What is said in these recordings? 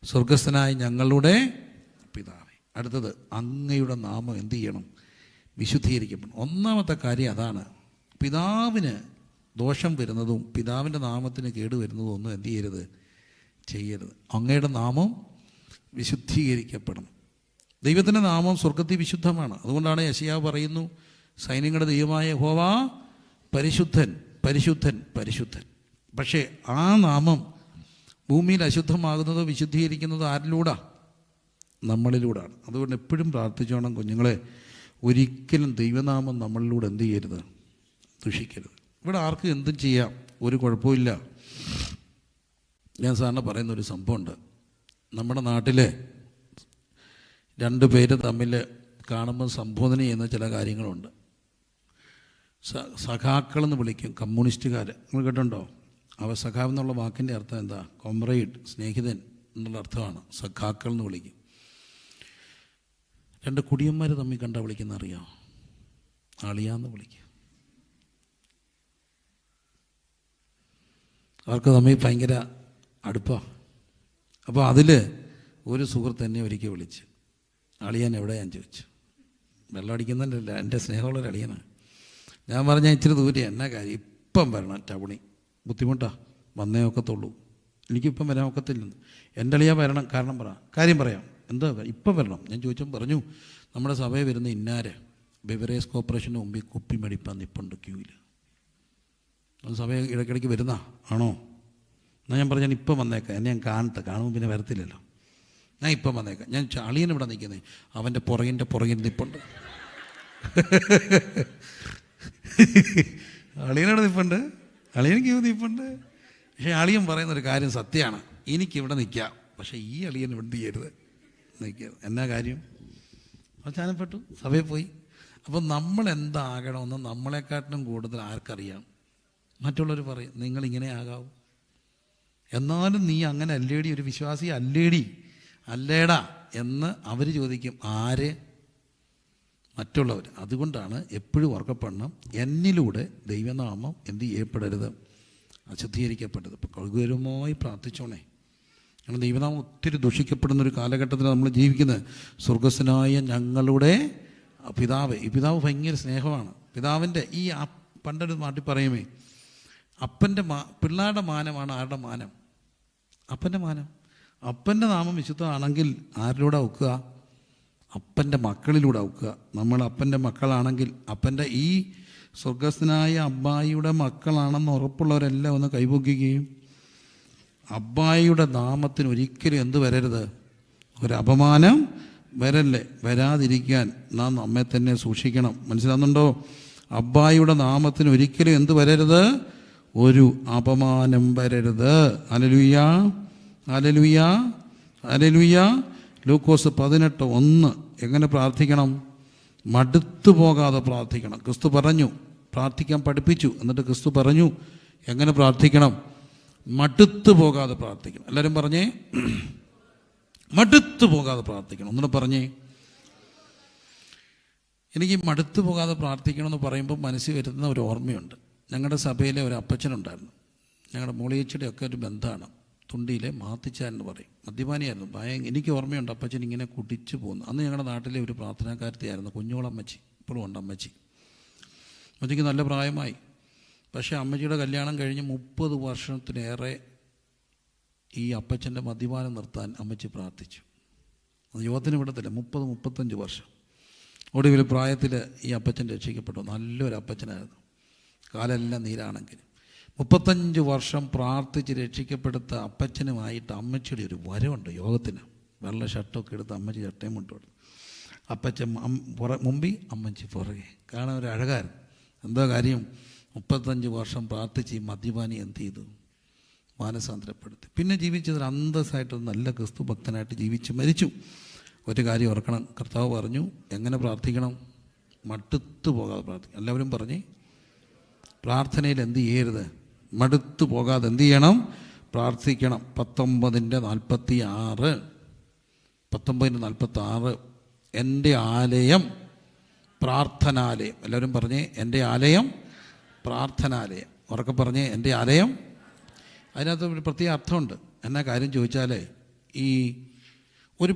സ്വർഗസ്ഥനായ ഞങ്ങളുടെ പിതാവേ. അടുത്തത്, അങ്ങയുടെ നാമം എന്ത് ചെയ്യണം? വിശുദ്ധീകരിക്കപ്പെടണം. ഒന്നാമത്തെ കാര്യം അതാണ്. പിതാവിന് ദോഷം വരുന്നതും പിതാവിൻ്റെ നാമത്തിന് കേടുവരുന്നതും ഒന്നും എന്ത് ചെയ്യരുത്. അങ്ങയുടെ നാമം വിശുദ്ധീകരിക്കപ്പെടണം. ദൈവത്തിൻ്റെ നാമം സ്വർഗത്തിൽ വിശുദ്ധമാണ്. അതുകൊണ്ടാണ് യെശയ്യാവ് പറയുന്നു, സൈന്യങ്ങളുടെ ദൈവമായ യഹോവ പരിശുദ്ധൻ, പരിശുദ്ധൻ, പരിശുദ്ധൻ. പക്ഷേ ആ നാമം ഭൂമിയിൽ അശുദ്ധമാകുന്നതോ വിശുദ്ധീകരിക്കുന്നതോ ആരിലൂടെ? നമ്മളിലൂടെയാണ്. അതുകൊണ്ട് എപ്പോഴും പ്രാർത്ഥിച്ചോണം കുഞ്ഞുങ്ങളെ, ഒരിക്കലും ദൈവനാമം നമ്മളിലൂടെ എന്ത് ചെയ്യരുത്? ദുഷിക്കരുത്. ഇവിടെ ആർക്കും എന്തും ചെയ്യാം, ഒരു കുഴപ്പമില്ല. ഞാൻ സാറിന് പറയുന്നൊരു സംഭവമുണ്ട്. നമ്മുടെ നാട്ടിലെ രണ്ട് പേര് തമ്മിൽ കാണുമ്പോൾ സംബോധന ചെയ്യുന്ന ചില കാര്യങ്ങളുണ്ട്. സഖാക്കളെന്ന് വിളിക്കും കമ്മ്യൂണിസ്റ്റുകാർ. നിങ്ങൾ കേട്ടുണ്ടോ? സഖാവ് എന്നുള്ള വാക്കിൻ്റെ അർത്ഥം എന്താ? കോമ്രേഡ്, സ്നേഹിതൻ എന്നുള്ള അർത്ഥമാണ്. സഖാക്കൾ എന്ന് വിളിക്കും. രണ്ട് കുടിയന്മാർ തമ്മിൽ കണ്ടാൽ വിളിക്കുന്ന അറിയാം? അളിയാന്ന് വിളിക്കും. അവർക്ക് തമ്മിൽ ഭയങ്കര അടുപ്പാണ്. അപ്പോൾ അതിൽ ഒരു സുഹൃത്ത് എന്നെ ഒരിക്കൽ വിളിച്ച്, അളിയാൻ എവിടെ? ഞാൻ ചോദിച്ചു. വെള്ളം അടിക്കുന്നതല്ല, എൻ്റെ സ്നേഹമുള്ളൊരു അളിയനാണ്. ഞാൻ പറഞ്ഞാൽ ഇച്ചിരി ദൂരെ, എന്നാ കാര്യം? ഇപ്പം വരണം ടൗണിൽ, ബുദ്ധിമുട്ടാണ്, വന്നേ ഒക്കത്തുള്ളൂ, എനിക്കിപ്പം വരാൻ ഒക്കത്തില്ലെന്ന്. എൻ്റെ അളിയാൻ വരണം, കാരണം കാര്യം പറയാം. എന്താ ഇപ്പം വരണം? ഞാൻ ചോദിച്ചപ്പോൾ പറഞ്ഞു, നമ്മുടെ സഭയിൽ വരുന്ന ഇന്നാര് ബെവറേജ് കോർപ്പറേഷന് മുമ്പിൽ കുപ്പി മേടിപ്പാൻ നിൽപ്പുണ്ട് ക്യൂവിൽ. അത് സഭയിൽ ഇടയ്ക്കിടയ്ക്ക് വരുന്ന ആണോ? എന്നാൽ ഞാൻ പറഞ്ഞു, ഞാൻ ഇപ്പം വന്നേക്കാം, എന്നെ ഞാൻ കാണുമ്പോൾ പിന്നെ വരത്തില്ലല്ലോ, ഞാൻ ഇപ്പം വന്നേക്കാം. ഞാൻ അളിയൻ ഇവിടെ നിൽക്കുന്നത്, അവൻ്റെ പുറകിൽ നിൽപ്പുണ്ട്. അളിയനോട് നിൽപ്പുണ്ട്, അളിയൻ ക്യൂ നിൽപ്പുണ്ട്. പക്ഷേ അളിയൻ പറയുന്നൊരു കാര്യം സത്യമാണ്, എനിക്കിവിടെ നിൽക്കാം, പക്ഷേ ഈ അളിയൻ ഇവിടെ ചെയ്യരുത്, നിൽക്കരുത്. എന്നാ കാര്യം? അവസാനപ്പെട്ടു, സഭയിൽ പോയി. അപ്പം നമ്മൾ എന്താകണമെന്ന് നമ്മളെക്കാട്ടിലും കൂടുതൽ ആർക്കറിയാം? മറ്റുള്ളവർ പറയും നിങ്ങളിങ്ങനെ ആകാവൂ. എന്നാലും നീ അങ്ങനെ അല്ലേടി, ഒരു വിശ്വാസി അല്ലേടാ എന്ന് അവർ ചോദിക്കും. ആര്? മറ്റുള്ളവർ. അതുകൊണ്ടാണ് എപ്പോഴും ഓർക്കപ്പെടണം, എന്നിലൂടെ ദൈവനാമം എന്ത് ചെയ്യപ്പെടരുത്? അശുദ്ധീകരിക്കപ്പെടരുത്. ഇപ്പോൾ കൗതുകരമായി പ്രാർത്ഥിച്ചോണേ. കാരണം ദൈവനാമം ഒത്തിരി ദുഷിക്കപ്പെടുന്നൊരു കാലഘട്ടത്തിലാണ് നമ്മൾ ജീവിക്കുന്നത്. സ്വർഗസ്ഥനായ ഞങ്ങളുടെ പിതാവ്. ഈ പിതാവ് ഭയങ്കര സ്നേഹമാണ്. പിതാവിൻ്റെ ഈ പണ്ടൊരു നാട്ടിൽ പറയുമേ, പിള്ളേരുടെ മാനമാണ് ആരുടെ മാനം? അപ്പൻ്റെ മാനം. അപ്പൻ്റെ നാമം വിശുദ്ധമാണെങ്കിൽ ആരിലൂടെ ഒക്കുക? അപ്പൻ്റെ മക്കളിലൂടെ ഒക്കുക. നമ്മൾ അപ്പൻ്റെ മക്കളാണെങ്കിൽ, അപ്പൻ്റെ ഈ സ്വർഗസ്ഥനായ അബ്ബായിയുടെ മക്കളാണെന്ന് ഉറപ്പുള്ളവരെല്ലാം ഒന്ന് കൈപൊക്കുകയും, അബ്ബായിയുടെ നാമത്തിന് ഒരിക്കലും എന്ത് വരരുത്? ഒരു അപമാനം വരാതിരിക്കാൻ നാം നമ്മെ തന്നെ സൂക്ഷിക്കണം. മനസ്സിലാകുന്നുണ്ടോ? അബ്ബായിയുടെ നാമത്തിന് ഒരിക്കലും എന്ത് വരരുത്? ഒരു അപമാനം വരരുത്. Hallelujah, hallelujah, hallelujah. ലൂക്കോസ് 18:1. എങ്ങനെ പ്രാർത്ഥിക്കണം? മടുത്തു പോകാതെ പ്രാർത്ഥിക്കണം. ക്രിസ്തു പറഞ്ഞു, പ്രാർത്ഥിക്കാൻ പഠിപ്പിച്ചു. എന്നിട്ട് ക്രിസ്തു പറഞ്ഞു എങ്ങനെ പ്രാർത്ഥിക്കണം? മടുത്തു പോകാതെ പ്രാർത്ഥിക്കണം. എല്ലാവരും പറഞ്ഞേ, മടുത്തു പോകാതെ പ്രാർത്ഥിക്കണം. ഒന്നുകൂടെ പറഞ്ഞേ. എനിക്ക് മടുത്തു പോകാതെ പ്രാർത്ഥിക്കണമെന്ന് പറയുമ്പോൾ മനസ്സിൽ വരുന്ന ഒരു ഓർമ്മയുണ്ട്. ഞങ്ങളുടെ സഭയിലെ ഒരു അപ്പച്ചനുണ്ടായിരുന്നു. ഞങ്ങളുടെ മോളിയച്ചിയുടെ ഒക്കെ ഒരു ബന്ധമാണ്. തുണ്ടിയിലെ മാത്തിച്ചാൻ എന്ന് പറയും. മദ്യപാനിയായിരുന്നു. എനിക്ക് ഓർമ്മയുണ്ട് അപ്പച്ചൻ ഇങ്ങനെ കുടിച്ചു പോകുന്നു. അന്ന് ഞങ്ങളുടെ നാട്ടിലെ ഒരു പ്രാർത്ഥനാക്കാരത്തിയായിരുന്നു കുഞ്ഞോളമ്മച്ചി. ഇപ്പോഴും ഉണ്ട് അമ്മച്ചി. അമ്മച്ചിക്ക് നല്ല പ്രായമായി. പക്ഷേ അമ്മച്ചിയുടെ കല്യാണം കഴിഞ്ഞ് 30 വർഷത്തിലേറെ ഈ അപ്പച്ചൻ്റെ മദ്യപാനം നിർത്താൻ അമ്മച്ചി പ്രാർത്ഥിച്ചു. അത് യുവത്തിന് വിടത്തില്ല. 30-35 വർഷം. ഒടുവിൽ പ്രായത്തിൽ ഈ അപ്പച്ചൻ രക്ഷിക്കപ്പെട്ടു. നല്ലൊരു അപ്പച്ചനായിരുന്നു. കാലെല്ലാം നീരാണെങ്കിൽ 35 വർഷം പ്രാർത്ഥിച്ച് രക്ഷിക്കപ്പെടുത്ത അപ്പച്ചനുമായിട്ട് അമ്മച്ചിയുടെ ഒരു വരവുണ്ട് യോഗത്തിന്. വെള്ള ഷർട്ടൊക്കെ എടുത്ത് അമ്മച്ചി ചട്ടയും മുട്ടോടും. അപ്പച്ചൻ മുമ്പിൽ, അമ്മച്ചി പുറകെ. കാണാൻ ഒരു അഴകായിരുന്നു. എന്താ കാര്യം? 35 വർഷം പ്രാർത്ഥിച്ച് ഈ മദ്യപാനി എന്ത് ചെയ്തു? മാനസാന്തരപ്പെടുത്തി. പിന്നെ ജീവിച്ചതിൽ അന്തസ്സായിട്ടൊരു നല്ല ക്രിസ്തു ഭക്തനായിട്ട് ജീവിച്ച് മരിച്ചു. ഒരു കാര്യം ഓർക്കണം, കർത്താവ് പറഞ്ഞു എങ്ങനെ പ്രാർത്ഥിക്കണം? മടുത്തു പോകാതെ പ്രാർത്ഥിക്കണം. എല്ലാവരും പറഞ്ഞേ, പ്രാർത്ഥനയിൽ എന്ത് ചെയ്യരുത്? മടുത്തു പോകാതെ എന്ത് ചെയ്യണം? പ്രാർത്ഥിക്കണം. 19:46 എൻ്റെ ആലയം പ്രാർത്ഥനാലയം. എല്ലാവരും പറഞ്ഞേ, എൻ്റെ ആലയം പ്രാർത്ഥനാലയം. ഉറക്കെ പറഞ്ഞേ, എൻ്റെ ആലയം. അതിനകത്ത് ഒരു പ്രത്യേക അർത്ഥമുണ്ട്. എന്നാ കാര്യം ചോദിച്ചാലേ, ഈ ഒരു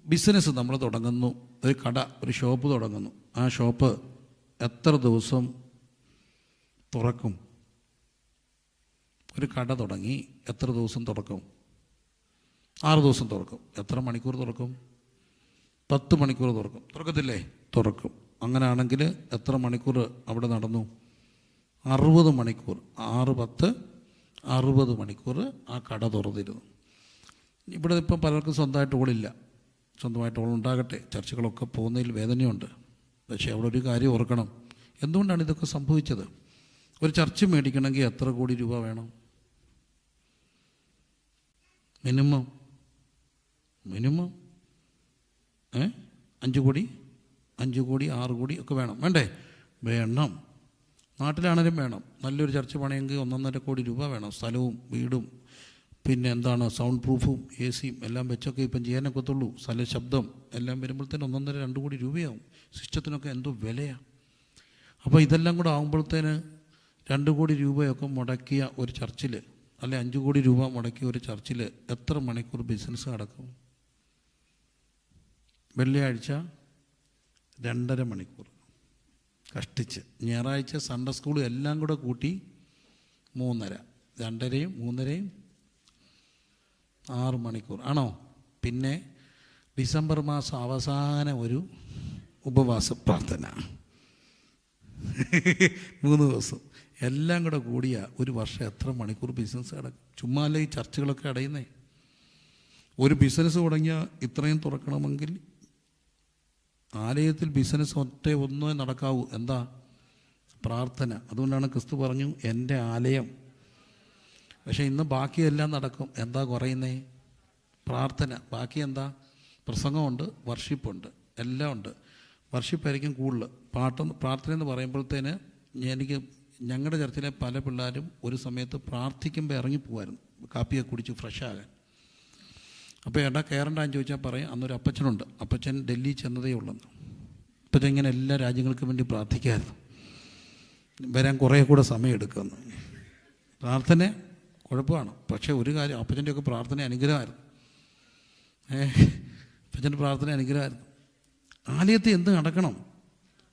ബിസിനസ് നമ്മൾ തുടങ്ങുന്നു, ഒരു കട, ഒരു ഷോപ്പ് തുടങ്ങുന്നു. ആ ഷോപ്പ് എത്ര ദിവസം തുറക്കും? ഒരു കട തുടങ്ങി എത്ര ദിവസം തുറക്കും? 6 ദിവസം തുറക്കും. എത്ര മണിക്കൂർ തുറക്കും? 10 മണിക്കൂർ തുറക്കും. തുറക്കത്തില്ലേ? തുറക്കും. അങ്ങനെയാണെങ്കിൽ എത്ര മണിക്കൂർ അവിടെ നടന്നു? 60 മണിക്കൂർ. 6, 10, 60 മണിക്കൂർ ആ കട തുറന്നിരുന്നു. ഇവിടെ ഇപ്പം പലർക്കും സ്വന്തമായിട്ട് ഓളില്ല. സ്വന്തമായിട്ട് ഓളുണ്ടാകട്ടെ, ചർച്ചകളൊക്കെ പോകുന്നതിൽ വേദനയുണ്ട്. പക്ഷേ അവിടെ ഒരു കാര്യം ഓർക്കണം. എന്തുകൊണ്ടാണ് ഇതൊക്കെ സംഭവിച്ചത്? ഒരു ചർച്ച് മേടിക്കണമെങ്കിൽ എത്ര കോടി രൂപ വേണം? മിനിമം 5 കോടി, 6 കോടി ഒക്കെ വേണം. വേണ്ടേ? വേണം. നാട്ടിലാണേലും വേണം. നല്ലൊരു ചർച്ച് പണിയെങ്കിൽ 1.5 കോടി രൂപ വേണം. സ്ഥലവും വീടും പിന്നെ സൗണ്ട് പ്രൂഫും AC-യും എല്ലാം വെച്ചൊക്കെ ഇപ്പം ചെയ്യാനൊക്കത്തുള്ളൂ. ശബ്ദം എല്ലാം വരുമ്പോഴത്തേന് 1.5-2 കോടി രൂപയാവും. സിസ്റ്റത്തിനൊക്കെ എന്തോ വിലയാണ്. അപ്പോൾ ഇതെല്ലാം കൂടെ ആകുമ്പോഴത്തേന് 2 കോടി രൂപയൊക്കെ മുടക്കിയ ഒരു ചർച്ചിൽ, അല്ലെ 5 കോടി രൂപ മുടക്കിയ ഒരു ചർച്ചിൽ എത്ര മണിക്കൂർ ബിസിനസ് നടക്കും? വെള്ളിയാഴ്ച 2.5 മണിക്കൂർ കഷ്ടിച്ച്. ഞായറാഴ്ച സൺഡേ സ്കൂൾ എല്ലാം കൂടെ കൂട്ടി 3.5. 2.5യും 3.5യും 6 മണിക്കൂർ ആണോ? പിന്നെ ഡിസംബർ മാസം അവസാനം ഒരു ഉപവാസ പ്രാർത്ഥന 3 ദിവസം. എല്ലാം കൂടെ കൂടിയ ഒരു വർഷം എത്ര മണിക്കൂർ ബിസിനസ് അടക്കും? ചുമ്മാ അല്ലേ ഈ ചർച്ചകളൊക്കെ അടയുന്നേ? ഒരു ബിസിനസ് തുടങ്ങിയാൽ ഇത്രയും തുറക്കണമെങ്കിൽ ആലയത്തിൽ ബിസിനസ് ഒന്നേ നടക്കാവൂ. എന്താ? പ്രാർത്ഥന. അതുകൊണ്ടാണ് ക്രിസ്തു പറഞ്ഞു എൻ്റെ ആലയം. പക്ഷേ ഇന്ന് ബാക്കിയെല്ലാം നടക്കും. എന്താ കുറയുന്നേ? പ്രാർത്ഥന. ബാക്കി എന്താ? പ്രസംഗമുണ്ട്, വർഷിപ്പുണ്ട്, എല്ലാം ഉണ്ട്. വർഷിപ്പായിരിക്കും കൂടുതൽ. പ്രാർത്ഥന എന്ന് പറയുമ്പോഴത്തേന് ഞങ്ങളുടെ ചർച്ചിലെ പല പിള്ളേരും ഒരു സമയത്ത് പ്രാർത്ഥിക്കുമ്പോൾ ഇറങ്ങിപ്പോവായിരുന്നു, കാപ്പിയൊക്കെ കുടിച്ച് ഫ്രഷ് ആകാൻ. അപ്പോൾ എടാ കയറണ്ടാന്ന് ചോദിച്ചാൽ പറയും അന്നൊരു അപ്പച്ചനുണ്ട്, അപ്പച്ചൻ ഡൽഹി ചെന്നതേ ഉള്ളെന്ന്. അപ്പച്ചൻ ഇങ്ങനെ എല്ലാ രാജ്യങ്ങൾക്കും വേണ്ടി പ്രാർത്ഥിക്കായിരുന്നു, വരാൻ കുറേ കൂടെ സമയം എടുക്കുമെന്ന്. പ്രാർത്ഥന കുഴപ്പമാണ്. പക്ഷേ ഒരു കാര്യം, അപ്പച്ചൻ്റെയൊക്കെ പ്രാർത്ഥന അനുഗ്രഹമായിരുന്നു. അപ്പച്ചൻ്റെ പ്രാർത്ഥന അനുഗ്രഹമായിരുന്നു. ആലയത്തിൽ എന്ത് നടക്കണം?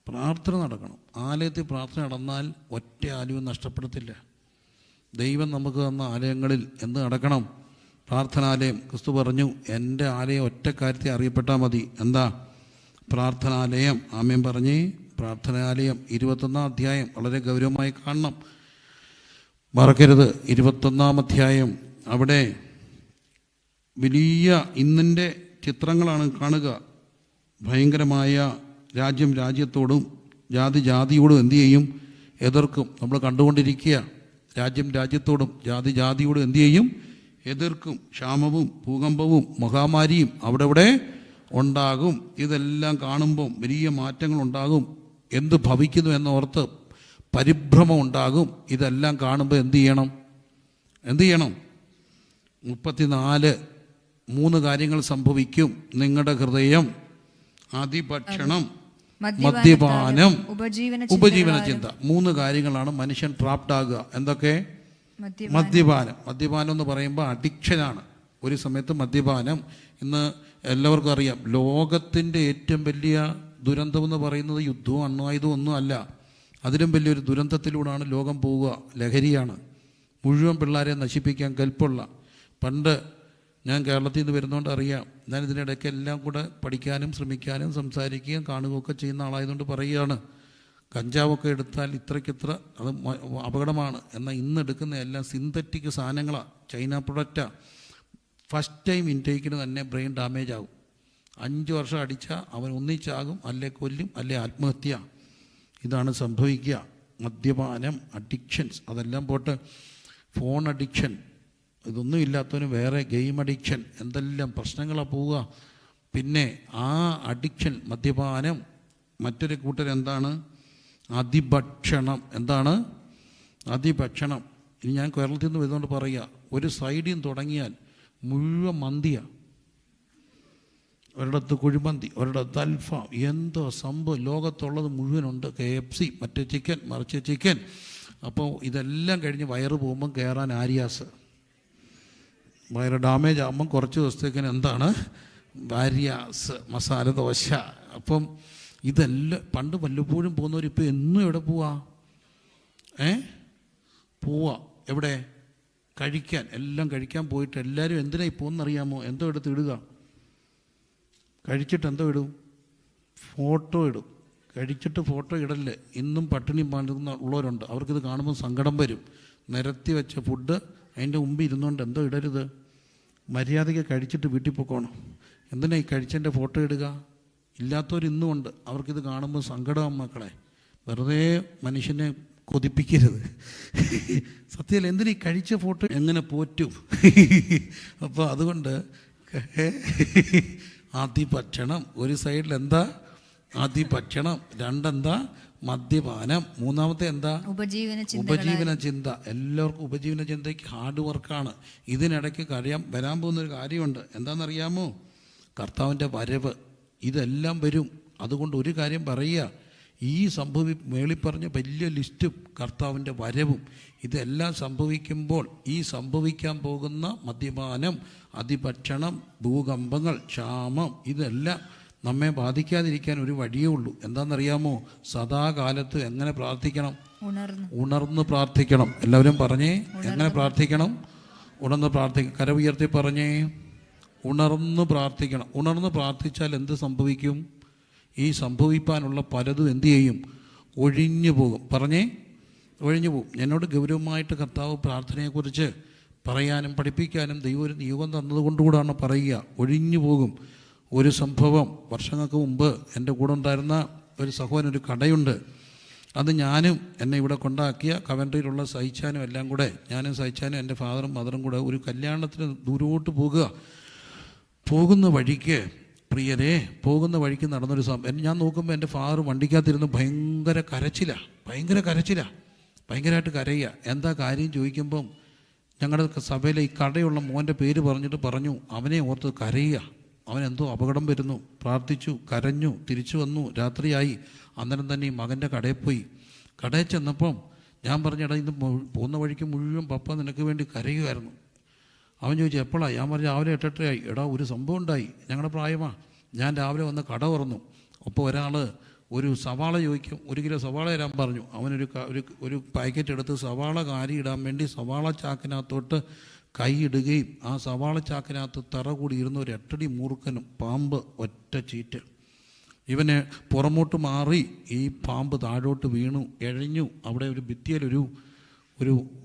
പ്രാർത്ഥന നടക്കണം. ആലയത്തിൽ പ്രാർത്ഥന നടന്നാൽ ഒറ്റ ആലയവും നഷ്ടപ്പെടത്തില്ല. ദൈവം നമുക്ക് തന്ന ആലയങ്ങളിൽ എന്ത് നടക്കണം? പ്രാർത്ഥനാലയം. ക്രിസ്തു പറഞ്ഞു എൻ്റെ ആലയം ഒറ്റ കാര്യത്തെ അറിയപ്പെട്ടാൽ മതി. എന്താ? പ്രാർത്ഥനാലയം. ആമേൻ പറഞ്ഞേ. പ്രാർത്ഥനാലയം 21-ാം അധ്യായം വളരെ ഗൗരവമായി കാണണം, മറക്കരുത്. 21-ാം അധ്യായം. അവിടെ വലിയ ഇന്നിൻ്റെ ചിത്രങ്ങളാണ് കാണുക. ഭയങ്കരമായ രാജ്യം രാജ്യത്തോടും ജാതി ജാതിയോടും എന്തു ചെയ്യും? എതിർക്കും. നമ്മൾ കണ്ടുകൊണ്ടിരിക്കുക. രാജ്യം രാജ്യത്തോടും ജാതി ജാതിയോടും എന്തു ചെയ്യും? എതിർക്കും. ക്ഷാമവും ഭൂകമ്പവും മഹാമാരിയും അവിടെ ഉണ്ടാകും. ഇതെല്ലാം കാണുമ്പം വലിയ മാറ്റങ്ങളുണ്ടാകും. എന്ത് ഭവിക്കുന്നു എന്നോർത്ത് പരിഭ്രമം ഉണ്ടാകും. ഇതെല്ലാം കാണുമ്പോൾ എന്തു ചെയ്യണം? 34 3 കാര്യങ്ങൾ സംഭവിക്കും. നിങ്ങളുടെ ഹൃദയം, അതിഭക്ഷണം, മദ്യപാനം, ഉപജീവന ചിന്ത. 3 കാര്യങ്ങളാണ് മനുഷ്യൻ ട്രാപ്ഡ് ആകുക. എന്തൊക്കെ? മദ്യപാനം എന്ന് പറയുമ്പോൾ അഡിക്ഷനാണ്. ഒരു സമയത്ത് മദ്യപാനം. ഇന്ന് എല്ലാവർക്കും അറിയാം, ലോകത്തിൻ്റെ ഏറ്റവും വലിയ ദുരന്തമെന്ന് പറയുന്നത് യുദ്ധവും അണ്വായുധവും ഒന്നും അല്ല. അതിലും വലിയൊരു ദുരന്തത്തിലൂടെയാണ് ലോകം പോവുക. ലഹരിയാണ്. മുഴുവൻ പിള്ളേരെ നശിപ്പിക്കാൻ കൽപ്പുള്ള. പണ്ട് ഞാൻ കേരളത്തിൽ നിന്ന് വരുന്നതുകൊണ്ട് അറിയാം. ഞാൻ ഇതിനിടയ്ക്ക് എല്ലാം കൂടെ പഠിക്കാനും ശ്രമിക്കാനും സംസാരിക്കുകയും കാണുകയൊക്കെ ചെയ്യുന്ന ആളായതുകൊണ്ട് പറയുകയാണ്, കഞ്ചാവൊക്കെ എടുത്താൽ ഇത്രയ്ക്കിത്ര അത് അപകടമാണ്. എന്നാൽ ഇന്ന് എടുക്കുന്ന എല്ലാം സിന്തറ്റിക് സാധനങ്ങളാണ്, ചൈന പ്രൊഡക്റ്റാണ്. ഫസ്റ്റ് ടൈം ഇൻടേക്കിന് തന്നെ ബ്രെയിൻ ഡാമേജ് ആകും. 5 വർഷം അടിച്ചാൽ അവൻ ഒന്നിച്ചാകും, അല്ലെ കൊല്ലും, അല്ലെ ആത്മഹത്യ. ഇതാണ് സംഭവിക്കുക. മദ്യപാനം, അഡിക്ഷൻസ്, അതെല്ലാം പോട്ട്. ഫോൺ അഡിക്ഷൻ, ഇതൊന്നും ഇല്ലാത്തവന് വേറെ ഗെയിം അഡിക്ഷൻ, എന്തെല്ലാം പ്രശ്നങ്ങളാണ് പോവുക. പിന്നെ ആ അഡിക്ഷൻ, മദ്യപാനം. മറ്റൊരു കൂട്ടരെന്താണ്? അതിഭക്ഷണം. എന്താണ്? അതിഭക്ഷണം. ഇനി ഞാൻ കേരളത്തിൽ നിന്ന് വരുന്നതുകൊണ്ട് പറയുക, ഒരു സൈഡിൽ നിന്ന് തുടങ്ങിയാൽ മുഴുവൻ മന്തിയാണ്. ഒരിടത്ത് കുഴിമന്തി, ഒരിടത്ത് അൽഫാം, എന്തോ സംഭവം ലോകത്തുള്ളത് മുഴുവനുണ്ട്. KFC, മറ്റേ ചിക്കൻ, മറിച്ച് ചിക്കൻ. അപ്പോൾ ഇതെല്ലാം കഴിഞ്ഞ് വയറ് പോകുമ്പം കയറാൻ ആര്യാസ്. വയറ് ഡാമേജ് ആകുമ്പം കുറച്ച് ദിവസത്തേക്കിന് എന്താണ് ഭാര്യാസ് മസാല ദോശ. അപ്പം ഇതെല്ലാം പണ്ട് വല്ലപ്പോഴും പോകുന്നവർ ഇപ്പോൾ എന്നും എവിടെ പോവാ? പോവാ എവിടെ? കഴിക്കാൻ. എല്ലാം കഴിക്കാൻ പോയിട്ട് എല്ലാവരും എന്തിനായി പോകുന്നറിയാമോ? എന്തോ എടുത്ത് ഇടുക, കഴിച്ചിട്ട് എന്തോ ഇടും? ഫോട്ടോ ഇടും. കഴിച്ചിട്ട് ഫോട്ടോ ഇടല്ലേ. ഇന്നും പട്ടിണി പാടുന്ന ഉള്ളവരുണ്ട്. അവർക്കിത് കാണുമ്പോൾ സങ്കടം വരും. നിരത്തി വെച്ച ഫുഡ് അതിൻ്റെ മുമ്പ് ഇരുന്നുകൊണ്ട് എന്തോ ഇടരുത്, മര്യാദയ്ക്ക് കഴിച്ചിട്ട് വീട്ടിൽ പോക്കോണം. എന്തിനാ ഈ കഴിച്ചതിൻ്റെ ഫോട്ടോ ഇടുക? ഇല്ലാത്തവർ ഇന്നും ഉണ്ട്. അവർക്കിത് കാണുമ്പോൾ സങ്കടം. മക്കളെ, വെറുതെ മനുഷ്യനെ കൊതിപ്പിക്കരുത്. സത്യത്തിൽ എന്തിനീ കഴിച്ച ഫോട്ടോ എങ്ങനെ പോറ്റും? അപ്പോൾ അതുകൊണ്ട് അതിഭക്ഷണം ഒരു സൈഡിൽ എന്താ? അതിഭക്ഷണം. രണ്ടെന്താ? മദ്യപാനം. മൂന്നാമത്തെ എന്താ? ഉപജീവന ചിന്ത. എല്ലാവർക്കും ഉപജീവന ചിന്തയ്ക്ക് ഹാർഡ് വർക്കാണ്. ഇതിനിടയ്ക്ക് വരാൻ പോകുന്നൊരു കാര്യമുണ്ട്. എന്താണെന്നറിയാമോ? കർത്താവിൻ്റെ വരവ്. ഇതെല്ലാം വരും. അതുകൊണ്ട് ഒരു കാര്യം പറയുക, ഈ മേളിൽ പറഞ്ഞ വലിയ ലിസ്റ്റും കർത്താവിൻ്റെ വരവും ഇതെല്ലാം സംഭവിക്കുമ്പോൾ ഈ സംഭവിക്കാൻ പോകുന്ന മദ്യപാനം, അതിഭക്ഷണം, ഭൂകമ്പങ്ങൾ, ക്ഷാമം, ഇതെല്ലാം നമ്മെ ബാധിക്കാതിരിക്കാൻ ഒരു വഴിയേ ഉള്ളൂ. എന്താണെന്നറിയാമോ? സദാകാലത്ത് എങ്ങനെ പ്രാർത്ഥിക്കണം? ഉണർന്ന് പ്രാർത്ഥിക്കണം. എല്ലാവരും പറഞ്ഞേ, എങ്ങനെ പ്രാർത്ഥിക്കണം? ഉണർന്ന് പ്രാർത്ഥിക്കണം. കര ഉയർത്തി പറഞ്ഞേ, ഉണർന്ന് പ്രാർത്ഥിക്കണം. ഉണർന്ന് പ്രാർത്ഥിച്ചാൽ എന്ത് സംഭവിക്കും? ഈ സംഭവിക്കാനുള്ള പലതും എന്തു ചെയ്യും? ഒഴിഞ്ഞു പോകും. പറഞ്ഞേ, ഒഴിഞ്ഞു പോകും. എന്നോട് ഗൗരവമായിട്ട് കർത്താവ് പ്രാർത്ഥനയെക്കുറിച്ച് പറയാനും പഠിപ്പിക്കാനും ദൈവം ഒരു നിയോഗം തന്നതുകൊണ്ടുകൂടാണ് പറയുക. ഒഴിഞ്ഞു പോകും. ഒരു സംഭവം വർഷങ്ങൾക്ക് മുമ്പ് എൻ്റെ കൂടെ ഉണ്ടായിരുന്ന ഒരു സഹോദരൻ, ഒരു കടയുണ്ട്. അത് ഞാനും എന്നെ ഇവിടെ കൊണ്ടാക്കിയ കവൻട്രിയിലുള്ള സഹിച്ചാനും എല്ലാം കൂടെ, ഞാനും സഹിച്ചാനും എൻ്റെ ഫാദറും മദറും കൂടെ ഒരു കല്യാണത്തിന് ദൂരോട്ട് പോകുന്ന വഴിക്ക്, പ്രിയരെ, പോകുന്ന വഴിക്ക് നടന്നൊരു സംഭവം. ഞാൻ നോക്കുമ്പോൾ എൻ്റെ ഫാദർ വണ്ടിക്കകത്തിരുന്ന് ഭയങ്കര ഭയങ്കരമായിട്ട് കരയുക. എന്താ കാര്യം ചോദിക്കുമ്പം ഞങ്ങളുടെ സഭയിലെ ഈ കടയുള്ള മോൻ്റെ പേര് പറഞ്ഞു അവനെ ഓർത്ത് കരയുക. അവനെന്തോ അപകടം വരുന്നു. പ്രാർത്ഥിച്ചു, കരഞ്ഞു, തിരിച്ചു വന്നു. രാത്രിയായി. അന്നേരം തന്നെ ഈ മകൻ്റെ കടയിൽ പോയി. കടയിൽ ചെന്നപ്പം ഞാൻ പറഞ്ഞെടാ, ഇന്ന് പോകുന്ന വഴിക്ക് മുഴുവൻ പപ്പ നിനക്ക് വേണ്ടി കരയുമായിരുന്നു. അവൻ ചോദിച്ചു എപ്പോഴാണ്? ഞാൻ പറഞ്ഞു രാവിലെ 8:30 എടാ, ഒരു സംഭവം ഉണ്ടായി. ഞങ്ങളുടെ പ്രായമാണ്. ഞാൻ രാവിലെ വന്ന് കട തുറന്നു. അപ്പോൾ ഒരാൾ ഒരു സവാള ചോദിക്കും. 1 കിലോ സവാള തരാൻ പറഞ്ഞു. അവനൊരു പാക്കറ്റ് എടുത്ത് സവാള കാരി ഇടാൻ വേണ്ടി സവാള ചാക്കിനകത്തോട്ട് കൈ ഇടുകയും ആ സവാള ചാക്കിനകത്ത് തറ കൂടി ഇരുന്ന ഒരു 8 അടി മൂർഖനും പാമ്പ് ഒറ്റ ചീറ്റ്. ഇവനെ പുറമോട്ട് മാറി ഈ പാമ്പ് താഴോട്ട് വീണു, എഴഞ്ഞു. അവിടെ ഒരു ഭിത്തിയിലൊരു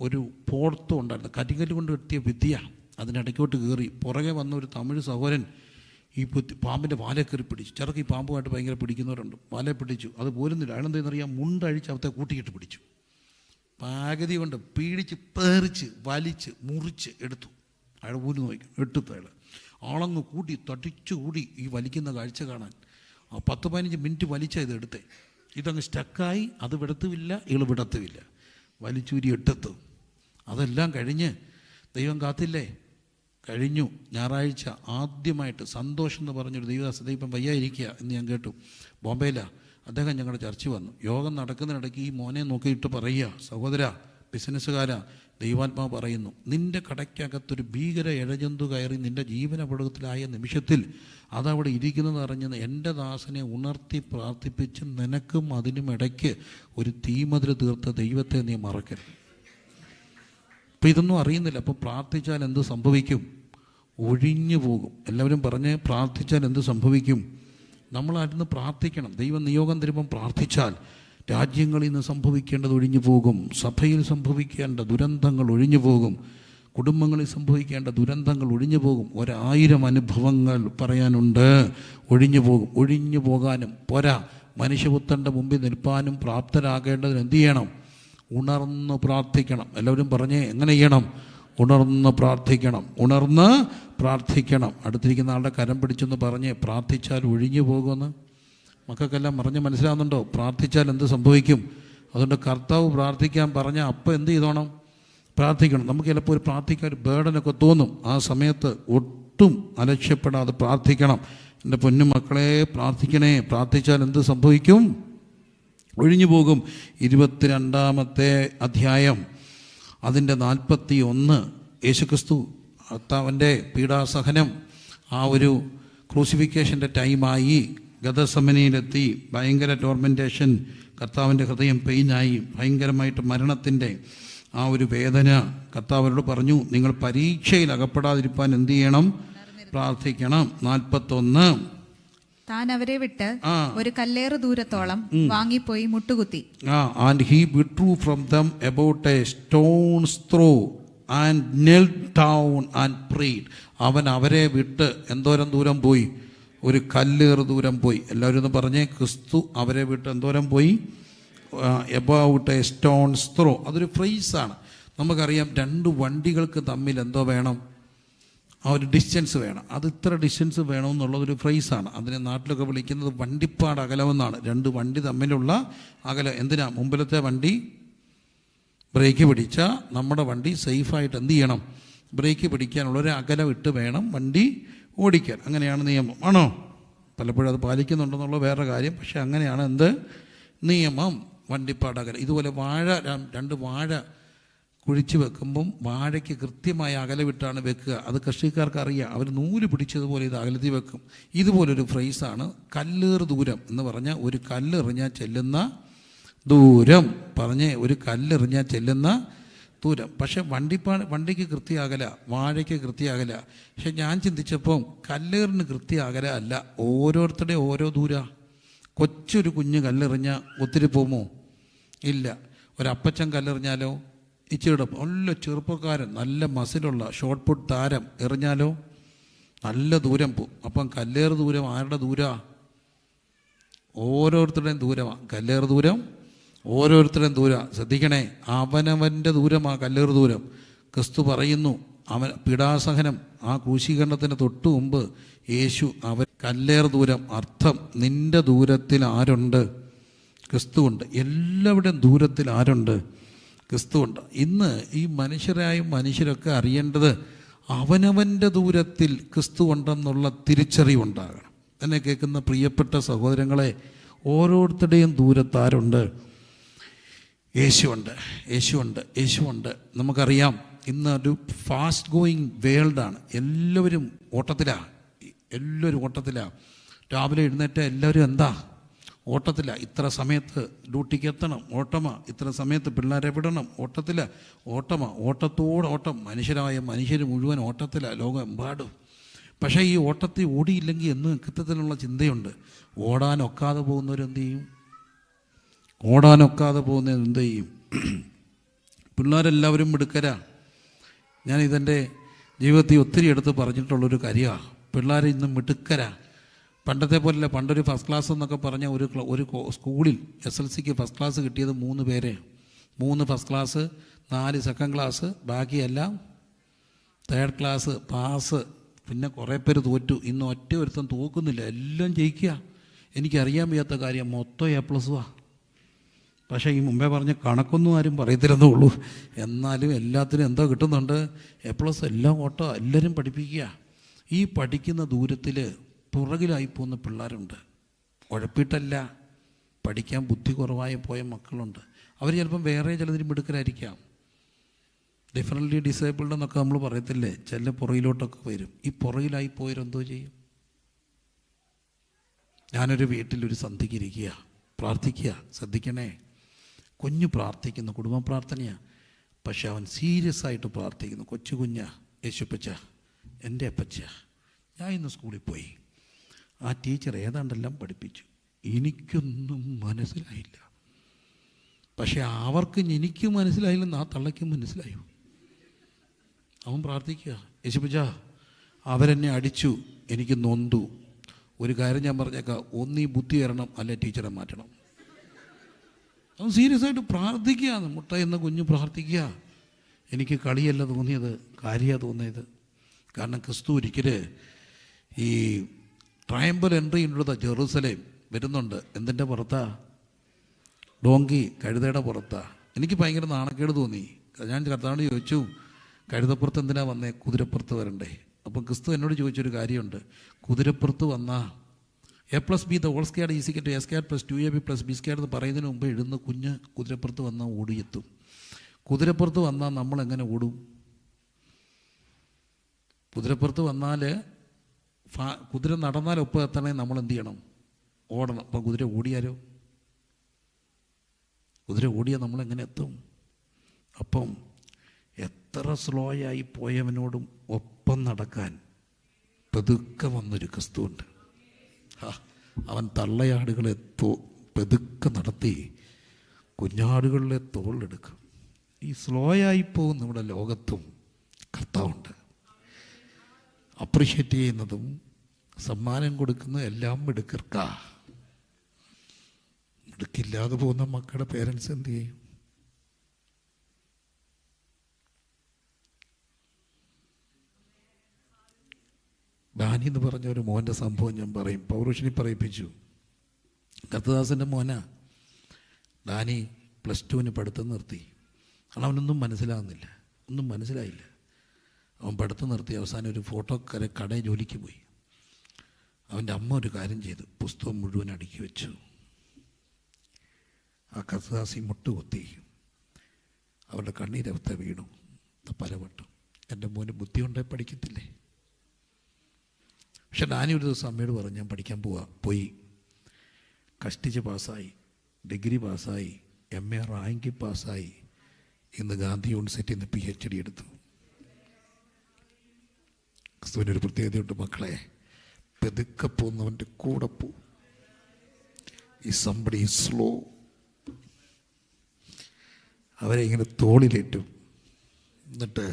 ഒരു പോർത്തും ഉണ്ടായിരുന്നു. കരിങ്കല്ല് കൊണ്ട് കെട്ടിയ ഭിത്തിയാണ്. അതിനിടയ്ക്കോട്ട് കയറി. പുറകെ വന്ന ഒരു തമിഴ് സഹോദരൻ ഈ പാമ്പിൻ്റെ വാലെ കയറി പിടിച്ചു. ചിലർക്ക് ഈ പാമ്പുമായിട്ട് ഭയങ്കര പിടിക്കുന്നവരുണ്ട്. വാലെ പിടിച്ചു. അത് പോരുന്നില്ല. അയാളെന്തെന്നറിയാം, മുണ്ടഴിച്ച് അവത്തെ കൂട്ടിയിട്ട് പിടിച്ചു. പകുതി കൊണ്ട് പീഡിച്ച് പേറിച്ച് വലിച്ച് മുറിച്ച് എടുത്തു. അയാൾ ഊരി നോക്കി എടുത്തു. ആളങ്ങ് കൂട്ടി തട്ടിച്ചു കൂടി ഈ വലിക്കുന്ന കാഴ്ച കാണാൻ 10-15 മിനിറ്റ് വലിച്ച ഇത് എടുത്തേ. ഇതങ്ങ് സ്റ്റക്കായി. അത് വിടത്തുമില്ല, ഇയാൾ വിടത്തുമില്ല. വലിച്ചൂരി എടുത്തു. അതെല്ലാം കഴിഞ്ഞ് ദൈവം കാത്തില്ലേ? കഴിഞ്ഞു. ഞായറാഴ്ച ആദ്യമായിട്ട് സന്തോഷം എന്ന് പറഞ്ഞൊരു ദൈവദാസ ഇപ്പം വയ്യായിരിക്കുക എന്ന് ഞാൻ കേട്ടു. ബോംബെയിലാണ്. അദ്ദേഹം ഞങ്ങളുടെ ചർച്ച വന്നു. യോഗം നടക്കുന്നതിനിടയ്ക്ക് ഈ മോനെ നോക്കിയിട്ട് പറയുക, സഹോദര, ബിസിനസ്സുകാരാ, ദൈവാത്മാവ് പറയുന്നു, നിൻ്റെ കടയ്ക്കകത്തൊരു ഭീകര ഇഴജന്തു കയറി നിൻ്റെ ജീവനപകടത്തിലായ നിമിഷത്തിൽ അതവിടെ ഇരിക്കുന്നത് അറിഞ്ഞത് എൻ്റെ ദാസനെ ഉണർത്തി പ്രാർത്ഥിപ്പിച്ച് നിനക്കും അതിനും ഇടയ്ക്ക് ഒരു തീമതിൽ തീർത്ത ദൈവത്തെ നീ മറക്കരുത്. അപ്പം ഇതൊന്നും അറിയുന്നില്ല. അപ്പം പ്രാർത്ഥിച്ചാൽ എന്ത് സംഭവിക്കും? ഒഴിഞ്ഞു പോകും. എല്ലാവരും പറഞ്ഞ്, പ്രാർത്ഥിച്ചാൽ എന്ത് സംഭവിക്കും? നമ്മളായിരുന്നു പ്രാർത്ഥിക്കണം. ദൈവം നിയോഗം തരുമ്പം പ്രാർത്ഥിച്ചാൽ രാജ്യങ്ങളിൽ നിന്ന് സംഭവിക്കേണ്ടത് ഒഴിഞ്ഞു പോകും. സഭയിൽ സംഭവിക്കേണ്ട ദുരന്തങ്ങൾ ഒഴിഞ്ഞു പോകും. കുടുംബങ്ങളിൽ സംഭവിക്കേണ്ട ദുരന്തങ്ങൾ ഒഴിഞ്ഞു പോകും. 1000 അനുഭവങ്ങൾ പറയാനുണ്ട്. ഒഴിഞ്ഞു പോകും. ഒഴിഞ്ഞു പോകാനും പോരാ, മനുഷ്യപുത്രൻ്റെ മുമ്പിൽ നിൽപ്പാനും പ്രാപ്തരാകേണ്ടതിന് എന്ത് ചെയ്യണം? ഉണർന്ന് പ്രാർത്ഥിക്കണം. എല്ലാവരും പറഞ്ഞേ, എങ്ങനെ ചെയ്യണം? ഉണർന്ന് പ്രാർത്ഥിക്കണം. ഉണർന്ന് പ്രാർത്ഥിക്കണം. അടുത്തിരിക്കുന്ന ആളുടെ കരം പിടിച്ചെന്ന് പറഞ്ഞ്, പ്രാർത്ഥിച്ചാൽ ഒഴിഞ്ഞു പോകുമെന്ന് മക്കൾക്കെല്ലാം പറഞ്ഞ് മനസ്സിലാവുന്നുണ്ടോ? പ്രാർത്ഥിച്ചാൽ എന്ത് സംഭവിക്കും? അതുകൊണ്ട് കർത്താവ് പ്രാർത്ഥിക്കാൻ പറഞ്ഞാൽ അപ്പം എന്ത് ചെയ്തോണം? പ്രാർത്ഥിക്കണം. നമുക്ക് ചിലപ്പോൾ ഒരു പ്രാർത്ഥിക്കാൻ ഒരു ബേർഡനൊക്കെ തോന്നും. ആ സമയത്ത് ഒട്ടും അലക്ഷ്യപ്പെടാതെ പ്രാർത്ഥിക്കണം. എൻ്റെ പൊന്നു മക്കളെ, പ്രാർത്ഥിക്കണേ. പ്രാർത്ഥിച്ചാൽ എന്ത് സംഭവിക്കും? ഒഴിഞ്ഞു പോകും. 22-ാമത്തെ അധ്യായം അതിൻ്റെ 41 യേശുക്രിസ്തു കർത്താവിൻ്റെ പീഡാസഹനം ആ ഒരു ക്രൂസിഫിക്കേഷൻ്റെ ടൈമായി. ഗതസമനയിലെത്തി, ഭയങ്കര ടോർമെൻറ്റേഷൻ, കർത്താവിൻ്റെ ഹൃദയം പെയിനായി, ഭയങ്കരമായിട്ട് മരണത്തിൻ്റെ ആ ഒരു വേദന. കർത്താവരോട് പറഞ്ഞു, നിങ്ങൾ പരീക്ഷയിൽ അകപ്പെടാതിരിക്കാൻ എന്ത് ചെയ്യണം? പ്രാർത്ഥിക്കണം. 41 താൻ അവരെ വിട്ട് ഒരു കല്ലേറ് ദൂരത്തോളം വാങ്ങിപ്പോയി മുട്ടുകുത്തി. And he withdrew from them about A stones throw and knelt down and prayed. അവൻ അവരെ വിട്ട് എന്തോരം ദൂരം പോയി? ഒരു കല്ലേറ് ദൂരം പോയി. എല്ലാവരും ഒന്ന് പറഞ്ഞേ, ക്രിസ്തു അവരെ വിട്ട് എന്തോരം പോയി? About A stones throw. അതൊരു ഫ്രേസാണ്. നമുക്കറിയാം, 2 വണ്ടികൾക്ക് തമ്മിൽ എന്തോ വേണം? ആ ഒരു ഡിസ്റ്റൻസ് വേണം. അത് ഇത്ര ഡിസ്റ്റൻസ് വേണമെന്നുള്ളതൊരു ഫ്രേസാണ്. അതിനെ നാട്ടിലൊക്കെ വിളിക്കുന്നത് വണ്ടിപ്പാട് അകലമെന്നാണ്. 2 വണ്ടി തമ്മിലുള്ള അകലം. എന്തിനാ? മുമ്പിലത്തെ വണ്ടി ബ്രേക്ക് പിടിച്ചാൽ നമ്മുടെ വണ്ടി സേഫായിട്ട് എന്ത് ചെയ്യണം? ബ്രേക്ക് പിടിക്കാനുള്ളൊരു അകലം ഇട്ട് വേണം വണ്ടി ഓടിക്കാൻ. അങ്ങനെയാണ് നിയമം. ആണോ? പലപ്പോഴും അത് പാലിക്കുന്നുണ്ടെന്നുള്ള വേറെ കാര്യം. പക്ഷേ അങ്ങനെയാണ് എന്ത് നിയമം? വണ്ടിപ്പാട് അകലം. ഇതുപോലെ വാഴ, 2 വാഴ കുഴിച്ച് വെക്കുമ്പം വാഴയ്ക്ക് കൃത്യമായ അകലവിട്ടാണ് വെക്കുക. അത് കൃഷിക്കാർക്ക് അറിയാം. അവർ നൂല് പിടിച്ചതുപോലെ ഇത് അകലത്തിൽ വെക്കും. ഇതുപോലൊരു ഫ്രേസാണ് കല്ലേറ് ദൂരം എന്ന് പറഞ്ഞാൽ ഒരു കല്ലെറിഞ്ഞാൽ ചെല്ലുന്ന ദൂരം. പറഞ്ഞേ, ഒരു കല്ലെറിഞ്ഞാൽ ചെല്ലുന്ന ദൂരം. പക്ഷെ വണ്ടിക്ക് കൃത്യ അകല, വാഴയ്ക്ക് കൃത്യ അകല. പക്ഷെ ഞാൻ ചിന്തിച്ചപ്പം കല്ലേറിന് കൃത്യ അകല അല്ല, ഓരോരുത്തരുടെ ഓരോ ദൂര. കൊച്ചൊരു കുഞ്ഞ് കല്ലെറിഞ്ഞാൽ ഒത്തിരി പോകുമോ? ഇല്ല. ഒരപ്പച്ചൻ കല്ലെറിഞ്ഞാലോ? ഇച്ചിരിയുടെ നല്ല ചെറുപ്പക്കാരൻ, നല്ല മസിലുള്ള ഷോർട്ട് പുട്ട് താരം എറിഞ്ഞാലോ നല്ല ദൂരം പോവും. അപ്പം കല്ലേറ് ദൂരം ആരുടെ ദൂരാ? ഓരോരുത്തരുടെയും ദൂരമാണ് കല്ലേറ് ദൂരം. ഓരോരുത്തരുടെയും ദൂരം ശ്രദ്ധിക്കണേ. അവനവൻ്റെ ദൂരമാണ് കല്ലേറ് ദൂരം. ക്രിസ്തു പറയുന്നു, അവൻ പീഡാസഹനം, ആ ക്രൂശീകരണത്തിന് തൊട്ടു മുമ്പ് യേശു അവൻ കല്ലേറ് ദൂരം. അർത്ഥം, നിന്റെ ദൂരത്തിൽ ആരുണ്ട്? ക്രിസ്തുവുണ്ട്. എല്ലാവരുടെയും ദൂരത്തിൽ ആരുണ്ട്? ക്രിസ്തുവുണ്ട്. ഇന്ന് ഈ മനുഷ്യരൊക്കെ അറിയേണ്ടത് അവനവൻ്റെ ദൂരത്തിൽ ക്രിസ്തു ഉണ്ടെന്നുള്ള തിരിച്ചറിവുണ്ടാകണം. എന്നെ കേൾക്കുന്ന പ്രിയപ്പെട്ട സഹോദരങ്ങളെ, ഓരോരുത്തരുടെയും ദൂരത്താരുണ്ട്? യേശുവുണ്ട്. യേശുവുണ്ട്. യേശുവുണ്ട്. നമുക്കറിയാം, ഇന്നൊരു ഫാസ്റ്റ് ഗോയിങ് വേൾഡാണ്. എല്ലാവരും ഓട്ടത്തിലാണ്. രാവിലെ എഴുന്നേറ്റ എല്ലാവരും എന്താ? ഓട്ടത്തില്ല. ഇത്ര സമയത്ത് ഡ്യൂട്ടിക്ക് എത്തണം, ഓട്ടമാ. ഇത്ര സമയത്ത് പിള്ളേരെ വിടണം, ഓട്ടത്തില്ല. ഓട്ടത്തോട് ഓട്ടം. മനുഷ്യർ മുഴുവൻ ഓട്ടത്തില്ല, ലോകമെമ്പാടും. പക്ഷേ ഈ ഓട്ടത്തിൽ ഓടിയില്ലെങ്കിൽ എന്ന് കൃത്യത്തിലുള്ള ചിന്തയുണ്ട്. ഓടാനൊക്കാതെ പോകുന്നവരെന്ത് ചെയ്യും? എന്ത് ചെയ്യും? പിള്ളേരെല്ലാവരും മിടുക്കരാ. ഞാൻ ഇതെൻ്റെ ജീവിതത്തിൽ ഒത്തിരി എടുത്ത് പറഞ്ഞിട്ടുള്ളൊരു കാര്യമാണ്. പിള്ളേർ ഇന്ന് മിടുക്കരാ. പണ്ടത്തെ പോലെയല്ല. പണ്ടൊരു ഫസ്റ്റ് ക്ലാസ് എന്നൊക്കെ പറഞ്ഞ ഒരു സ്കൂളിൽ SLCക്ക് ഫസ്റ്റ് ക്ലാസ് കിട്ടിയത് 3 പേരെ. 3 ഫസ്റ്റ് ക്ലാസ്, 4 സെക്കൻഡ് ക്ലാസ്, ബാക്കിയെല്ലാം തേർഡ് ക്ലാസ് പാസ്. പിന്നെ കുറേ പേര് തോറ്റു. ഇന്ന് ഒറ്റ ഒരുത്തം തോക്കുന്നില്ല, എല്ലാം ജയിക്കുക. എനിക്കറിയാൻ വയ്യാത്ത കാര്യം, മൊത്തം A+. പക്ഷേ ഈ മുമ്പേ പറഞ്ഞ കണക്കൊന്നും ആരും പറയത്തില്ലെന്നേ ഉള്ളൂ. എന്നാലും എല്ലാത്തിനും എന്തോ കിട്ടുന്നുണ്ട്? A+. എല്ലാം ഓട്ടോ, എല്ലാവരും പഠിപ്പിക്കുക. ഈ പഠിക്കുന്ന ദൂരത്തിൽ പുറകിലായി പോകുന്ന പിള്ളേരുണ്ട്. ഉഴപ്പിട്ടല്ല, പഠിക്കാൻ ബുദ്ധി കുറവായി പോയ മക്കളുണ്ട്. അവർ ചിലപ്പം വേറെ ചിലതിന് മിടുക്കരായിരിക്കാം. ഡിഫറൻ്റ്ലി ഡിസേബിൾഡ് എന്നൊക്കെ നമ്മൾ പറയത്തില്ലേ? ചില പുറകിലോട്ടൊക്കെ വരും. ഈ പുറകിലായി പോയവരെന്തോ ചെയ്യും? ഞാനൊരു വീട്ടിലൊരു സന്ധ്യയ്ക്ക് ഇരിക്കുക, പ്രാർത്ഥിക്കുക. ശ്രദ്ധിക്കണേ, കുഞ്ഞ് പ്രാർത്ഥിക്കുന്നു, കുടുംബ പ്രാർത്ഥനയാണ്. പക്ഷെ അവൻ സീരിയസ് ആയിട്ട് പ്രാർത്ഥിക്കുന്നു. കൊച്ചുകുഞ്ഞാ, യേശുപ്പച്ച, എൻ്റെ അപ്പച്ച, ഞാൻ ഇന്ന് സ്കൂളിൽ പോയി, ആ ടീച്ചർ ഏതാണ്ടെല്ലാം പഠിപ്പിച്ചു, എനിക്കൊന്നും മനസ്സിലായില്ല. പക്ഷെ അവർക്ക് എനിക്ക് മനസ്സിലായില്ലെന്ന് ആ തള്ളയ്ക്കും മനസ്സിലായോ? അവൻ പ്രാർത്ഥിക്കുക, യേശുപ്പച്ച അവരെന്നെ അടിച്ചു, എനിക്ക് നൊന്തു. ഒരു കാര്യം ഞാൻ പറഞ്ഞേക്കാം, ഒന്നീ ബുദ്ധി തരണം, അല്ലെ ടീച്ചറെ മാറ്റണം. അവൻ സീരിയസ് ആയിട്ട് പ്രാർത്ഥിക്കുക. മുട്ട എന്ന കുഞ്ഞ് പ്രാർത്ഥിക്കുക. എനിക്ക് കളിയല്ല തോന്നിയത്, കാര്യമാണ് തോന്നിയത്. കാരണം ക്രിസ്തു ഒരിക്കൽ ഈ ട്രയംബൽ എൻട്രി ഇൻടു ദ ജെറൂസലേം വരുന്നുണ്ട്. എന്തിൻ്റെ പുറത്താ? ഡോങ്കി, കഴുതയുടെ പുറത്താ. എനിക്ക് ഭയങ്കര നാണക്കേട് തോന്നി. ഞാൻ കർത്താവിനോട് ചോദിച്ചു, കഴുതപ്പുറത്ത് എന്തിനാ വന്നേ? കുതിരപ്പുറത്ത് വരണ്ടേ? അപ്പം ക്രിസ്തു എന്നോട് ചോദിച്ചൊരു കാര്യമുണ്ട്. കുതിരപ്പുറത്ത് വന്നാൽ A+B the whole squared is equal to A squared plus 2AB plus B squared എന്ന് പറയുന്നതിന് മുമ്പ് എഴുതുന്ന കുഞ്ഞ് കുതിരപ്പുറത്ത് വന്നാൽ ഓടിയെത്തും. കുതിരപ്പുറത്ത് വന്നാൽ നമ്മളെങ്ങനെ ഓടും? കുതിരപ്പുറത്ത് വന്നാൽ കുതിര നടന്നാൽ ഒപ്പം എത്തണമെങ്കിൽ നമ്മൾ എന്ത് ചെയ്യണം? ഓടണം. അപ്പം കുതിര ഓടിയാലോ? കുതിര ഓടിയാൽ നമ്മളെങ്ങനെ എത്തും? അപ്പം എത്ര സ്ലോ ആയി പോയവനോടും ഒപ്പം നടക്കാൻ പെതുക്കെ വന്നൊരു ക്രിസ്തുവുണ്ട്. അവൻ തള്ളയാടുകളെ പെതുക്കെ നടത്തി കുഞ്ഞാടുകളിലെ തോളിലെടുക്കും. ഈ സ്ലോ ആയിപ്പോകും നമ്മുടെ ലോകത്തും കർത്താവുണ്ട്. അപ്രിഷ്യേറ്റ് ചെയ്യുന്നതും സമ്മാനം കൊടുക്കുന്നതും എല്ലാം മിടുക്കർക്കാ. മിടുക്കില്ലാതെ പോകുന്ന മക്കളുടെ പേരൻസ് എന്ത് ചെയ്യും? ഡാനി എന്ന് പറഞ്ഞ ഒരു മോൻ്റെ സംഭവം ഞാൻ പറയും. പൗരുഷനി പറയിപ്പിച്ചു. കർത്തദാസൻ്റെ മോനാ. ഡാനി +2 പഠിത്തം നിർത്തി. അവനൊന്നും മനസ്സിലാകുന്നില്ല, ഒന്നും മനസ്സിലായില്ല. അവൻ പഠിത്തം നിർത്തി. അവസാനം ഒരു ഫോട്ടോ കടയിൽ ജോലിക്ക് പോയി. അവൻ്റെ അമ്മ ഒരു കാര്യം ചെയ്തു, പുസ്തകം മുഴുവൻ അടുക്കി വെച്ചു. ആ കർത്തദാസി മുട്ടുകൊത്തി. അവരുടെ കണ്ണീരവസ്ഥ വീണു പലവട്ടം. എൻ്റെ മോന് ബുദ്ധിയുണ്ടേ പഠിക്കത്തില്ലേ? പക്ഷെ ഡാനി ഒരു ദിവസം അമ്മയോട് പറഞ്ഞു, ഞാൻ പഠിക്കാൻ പോയി. കഷ്ടിച്ച് പാസ്സായി, ഡിഗ്രി പാസ്സായി, MA റാങ്കിൽ പാസ്സായി. ഇന്ന് ഗാന്ധി യൂണിവേഴ്സിറ്റിയിൽ നിന്ന് PhD എടുത്തു. ക്രിസ്തുവിനൊരു പ്രത്യേകതയുണ്ട് മക്കളെ, പെതുക്കെ പോകുന്നവൻ്റെ കൂടെ പോവും. ഈ സംബടി സ്ലോ. അവരെ ഇങ്ങനെ തോളിലേറ്റും, എന്നിട്ട്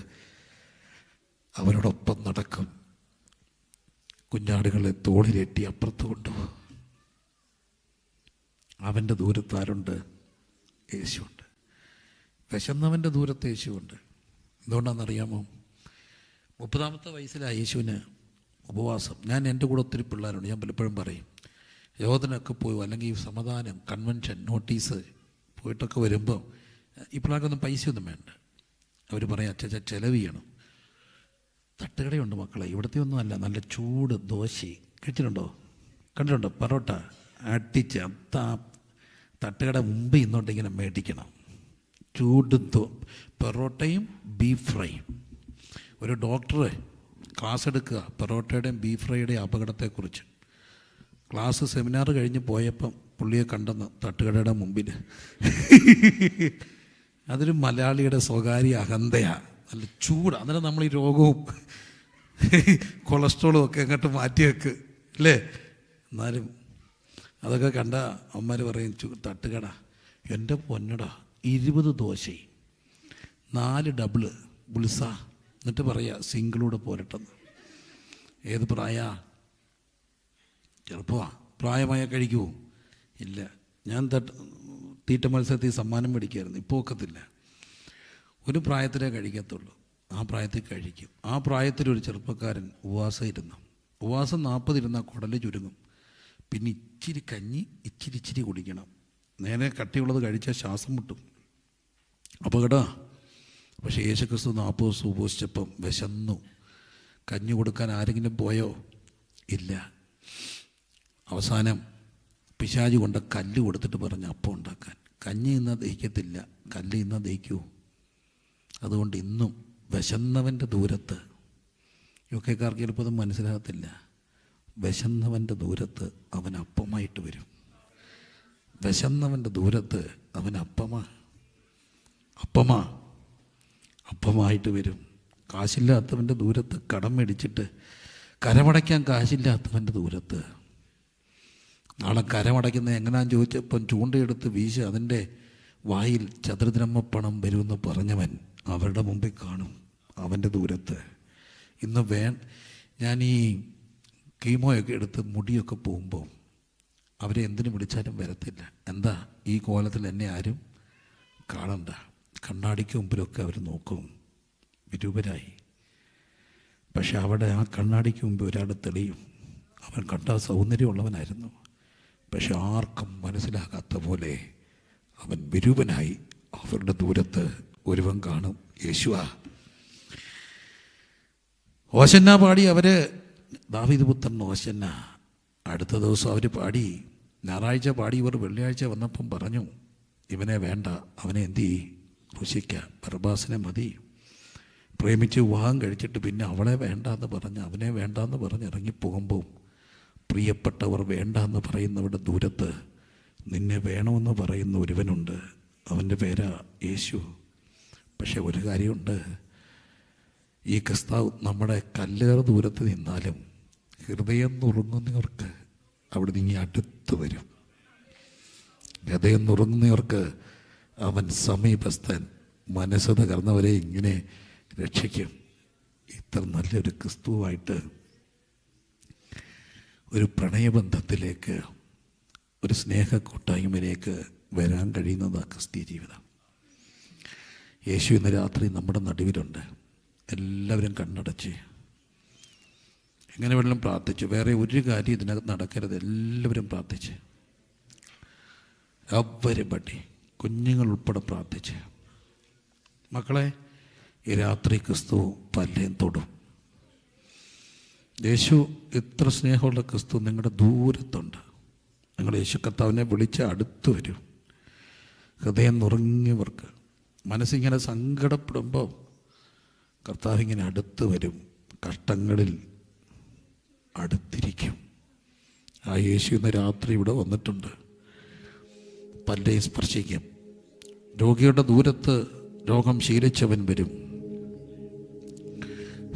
അവരോടൊപ്പം നടക്കും. കുഞ്ഞാടുകളെ തോളിലേറ്റി അപ്പുറത്ത് കൊണ്ടുപോകും. അവൻ്റെ ദൂരത്ത് ആരുണ്ട്? യേശുണ്ട്. വിശന്നവൻ്റെ ദൂരത്ത് യേശുണ്ട്. എന്തുകൊണ്ടാണെന്നറിയാമോ? 30ാമത്തെ വയസ്സിലാണ് യേശുവിന് ഉപവാസം. ഞാൻ എൻ്റെ കൂടെ ഒത്തിരി പിള്ളേരുണ്ട്. ഞാൻ പലപ്പോഴും പറയും, യോധനൊക്കെ പോയി അല്ലെങ്കിൽ സമാധാനം കൺവെൻഷൻ നോട്ടീസ് പോയിട്ടൊക്കെ വരുമ്പോൾ ഈ പിള്ളേർക്കൊന്നും പൈസയൊന്നും വേണ്ട. അവർ പറയും, അച്ഛാ ചിലവ് ചെയ്യണം. തട്ടുകടയുണ്ട് മക്കളെ, ഇവിടുത്തെ ഒന്നും അല്ല, നല്ല ചൂട് ദോശ കഴിച്ചിട്ടുണ്ടോ? കണ്ടിട്ടുണ്ടോ? പൊറോട്ട അടിച്ച് തട്ടുകട മുമ്പ് ഇന്നോട്ട് ഇങ്ങനെ മേടിക്കണം. ചൂട് പൊറോട്ടയും ബീഫ് ഫ്രൈയും. ഒരു ഡോക്ടർ ക്ലാസ് എടുക്കുക പൊറോട്ടയുടെയും ബീഫ് ഫ്രൈയുടെയും അപകടത്തെക്കുറിച്ച്. ക്ലാസ് സെമിനാർ കഴിഞ്ഞ് പോയപ്പം പുള്ളിയെ കണ്ടെന്ന് തട്ടുകടയുടെ മുമ്പിൽ. അതൊരു മലയാളിയുടെ സ്വകാര്യ അഹന്തയാണ്. നല്ല ചൂട്. അന്നേരം നമ്മൾ ഈ രോഗവും കൊളസ്ട്രോളും ഒക്കെ അങ്ങോട്ട് മാറ്റി വെക്ക് അല്ലേ? എന്നാലും അതൊക്കെ കണ്ട അമ്മമാർ പറയും, തട്ടുകട എൻ്റെ പൊന്നടാ 20 ദോശ 4 ഡബിള് ബുൾസ. എന്നിട്ട് പറയാ സിംഗിളൂടെ പോരട്ടെന്ന്. ഏത് പ്രായ? ചെറുപ്പമാ. പ്രായമായ കഴിക്കുമോ? ഇല്ല. ഞാൻ തീറ്റ മത്സരത്തിൽ സമ്മാനം മേടിക്കുമായിരുന്നു. ഇപ്പോൾ ഒക്കത്തില്ല. ഒരു പ്രായത്തിലേ കഴിക്കത്തുള്ളൂ. ആ പ്രായത്തിൽ കഴിക്കും. ആ പ്രായത്തിലൊരു ചെറുപ്പക്കാരൻ ഉപവാസം ഇരുന്നു. ഉപവാസം 40 ഇരുന്നാൽ കുടല് ചുരുങ്ങും. പിന്നെ ഇച്ചിരി കഞ്ഞി ഇച്ചിരി കുടിക്കണം. നേരെ കട്ടിയുള്ളത് കഴിച്ചാൽ ശ്വാസം മുട്ടും. അപകടം. പക്ഷേ യേശുക്രിസ്തു 40 ദിവസം ഉപവസിച്ചപ്പം വിശന്നു. കഞ്ഞി കൊടുക്കാൻ ആരെങ്കിലും പോയോ? ഇല്ല. അവസാനം പിശാച് കൊണ്ട് കല്ല് കൊടുത്തിട്ട് പറഞ്ഞ് അപ്പം ഉണ്ടാക്കാൻ. കഞ്ഞി ഇന്നാ ദഹിക്കത്തില്ല, കല്ല് ഇന്നാ ദഹിക്കൂ. അതുകൊണ്ട് ഇന്നും വിശന്നവൻ്റെ ദൂരത്ത്, UK-കാർക്ക് ചിലപ്പോൾ അത് മനസ്സിലാകത്തില്ല, വിശന്നവൻ്റെ ദൂരത്ത് അവൻ അപ്പമായിട്ട് വരും. വിശന്നവൻ്റെ ദൂരത്ത് അവൻ അപ്പമായിട്ട് വരും. കാശില്ലാത്തവൻ്റെ ദൂരത്ത് കടം മേടിച്ചിട്ട് കരമടയ്ക്കാൻ കാശില്ലാത്തവൻ്റെ ദൂരത്ത്. നാളെ കരമടയ്ക്കുന്നത് എങ്ങനെയാണെന്ന് ചോദിച്ചപ്പം ചൂണ്ടയെടുത്ത് വീശി അതിൻ്റെ വായിൽ ചതുരദ്രഹ്മപ്പണം വരുമെന്ന് പറഞ്ഞവൻ അവരുടെ മുമ്പിൽ കാണും അവൻ്റെ ദൂരത്ത്. ഇന്ന് ഞാൻ ഈ കീമോയൊക്കെ എടുത്ത് മുടിയൊക്കെ പോകുമ്പോൾ അവരെ എന്തിനു വിളിച്ചാലും വരത്തില്ല. എന്താ? ഈ കോലത്തിൽ എന്നെ ആരും കാണണ്ട. കണ്ണാടിക്ക് മുമ്പിലൊക്കെ അവർ നോക്കും, വിരൂപരായി. പക്ഷെ അവിടെ ആ കണ്ണാടിക്ക് മുമ്പ് ഒരാൾ തെളിയും. അവൻ കണ്ട സൗന്ദര്യമുള്ളവനായിരുന്നു, പക്ഷെ ആർക്കും മനസ്സിലാകാത്ത പോലെ അവൻ വിരൂപനായി. അവരുടെ ദൂരത്ത് ഒരുവൻ കാണും, യേശുവാ. ഓശന്ന പാടി അവർ, ദാവീദ് പുത്രൻ ഓശന്ന. അടുത്ത ദിവസം അവർ പാടി. ഞായറാഴ്ച പാടി. ഇവർ വെള്ളിയാഴ്ച വന്നപ്പം പറഞ്ഞു, ഇവനെ വേണ്ട, അവനെ എന്ത് ചെയ്യും? ക്രൂശിക്ക, ബർബാസിനെ മതി. പ്രേമിച്ച് വിവാഹം കഴിച്ചിട്ട് പിന്നെ അവളെ വേണ്ടാന്ന് പറഞ്ഞ് അവനെ വേണ്ടാന്ന് പറഞ്ഞ് ഇറങ്ങിപ്പോകുമ്പോൾ പ്രിയപ്പെട്ടവർ വേണ്ടാന്ന് പറയുന്നവരുടെ ദൂരത്ത് നിന്നെ വേണമെന്ന് പറയുന്ന ഒരുവനുണ്ട്. അവൻ്റെ പേരാ യേശു. പക്ഷെ ഒരു കാര്യമുണ്ട്, ഈ ക്രിസ്താവ് നമ്മുടെ കല്ലേറ് ദൂരത്ത് നിന്നാലും ഹൃദയം നുറുങ്ങുന്നവർക്ക് അവിടെ നിന്ന് അടുത്ത് വരും. ഹൃദയം നുറുങ്ങുന്നവർക്ക് അവൻ സമീപസ്ഥൻ, മനസ്സ് തകർന്നവരെ ഇങ്ങനെ രക്ഷിക്കും. ഇത്ര നല്ലൊരു ക്രിസ്തുവായിട്ട് ഒരു പ്രണയബന്ധത്തിലേക്ക്, ഒരു സ്നേഹ കൂട്ടായ്മയിലേക്ക് വരാൻ കഴിയുന്നതാണ് ക്രിസ്തീയ ജീവിതം. യേശു ഇന്ന് രാത്രി നമ്മുടെ നടുവിലുണ്ട്. എല്ലാവരും കണ്ണടച്ച് എങ്ങനെ വേണമെങ്കിലും പ്രാർത്ഥിച്ചു. വേറെ ഒരു കാര്യം ഇതിനകത്ത് നടക്കരുത്. എല്ലാവരും പ്രാർത്ഥിച്ച്, everybody, കുഞ്ഞുങ്ങൾ ഉൾപ്പെടെ പ്രാർത്ഥിച്ച്. മക്കളെ, ഈ രാത്രി ക്രിസ്തു പല്ലേം തൊടും. യേശു ഇത്ര സ്നേഹമുള്ള ക്രിസ്തു നിങ്ങളുടെ ദൂരത്തുണ്ട്. നിങ്ങൾ യേശു കർത്താവിനെ വിളിച്ച് അടുത്ത് വരും. ഹൃദയം നുറുങ്ങിയവർക്ക്, മനസ്സിങ്ങനെ സങ്കടപ്പെടുമ്പോൾ കർത്താവ് ഇങ്ങനെ അടുത്ത് വരും. കഷ്ടങ്ങളിൽ അടുത്തിരിക്കും. ആ യേശു ഇന്ന് രാത്രി ഇവിടെ വന്നിട്ടുണ്ട്. പല്ലേം സ്പർശിക്കും. രോഗിയുടെ ദൂരത്ത് രോഗം ശീലിച്ചവൻ വരും.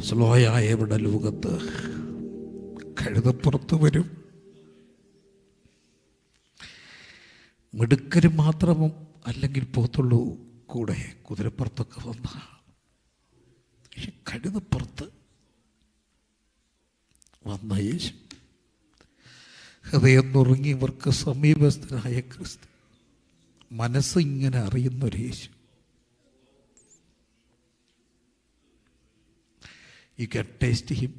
സ്ലോയായവരുടെ ലോകത്ത് കഴുതപ്പുറത്ത് വരും. മിടുക്കര് മാത്രം അല്ലെങ്കിൽ പോത്തുള്ളൂ കൂടെ കുതിരപ്പുറത്തൊക്കെ വന്ന കഴുതപ്പുറത്ത് വന്ന യേശു, ഹൃദയം നുറുങ്ങിയവർക്ക് സമീപസ്ഥനായ ക്രിസ്തു, മനസ്സ് ഇങ്ങനെ അറിയുന്നൊരു യേശു. You can taste him.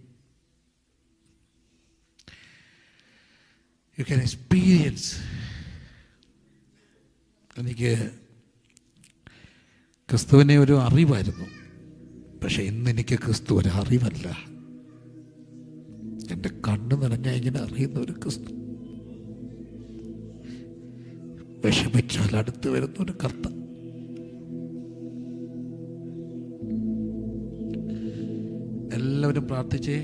You can experience. എനിക്ക് ക്രിസ്തുവിനെ ഒരു അറിവായിരുന്നു. പക്ഷെ ഇന്ന് എനിക്ക് ക്രിസ്തു ഒരു അറിവല്ല. എൻ്റെ കണ്ണ് നിറഞ്ഞ ഇങ്ങനെ അറിയുന്ന ഒരു ക്രിസ്തു, വിഷമിച്ചാൽ അടുത്ത് വരുന്ന ഒരു കർത്താവ്. എല്ലാവരും പ്രാർത്ഥിച്ചേ.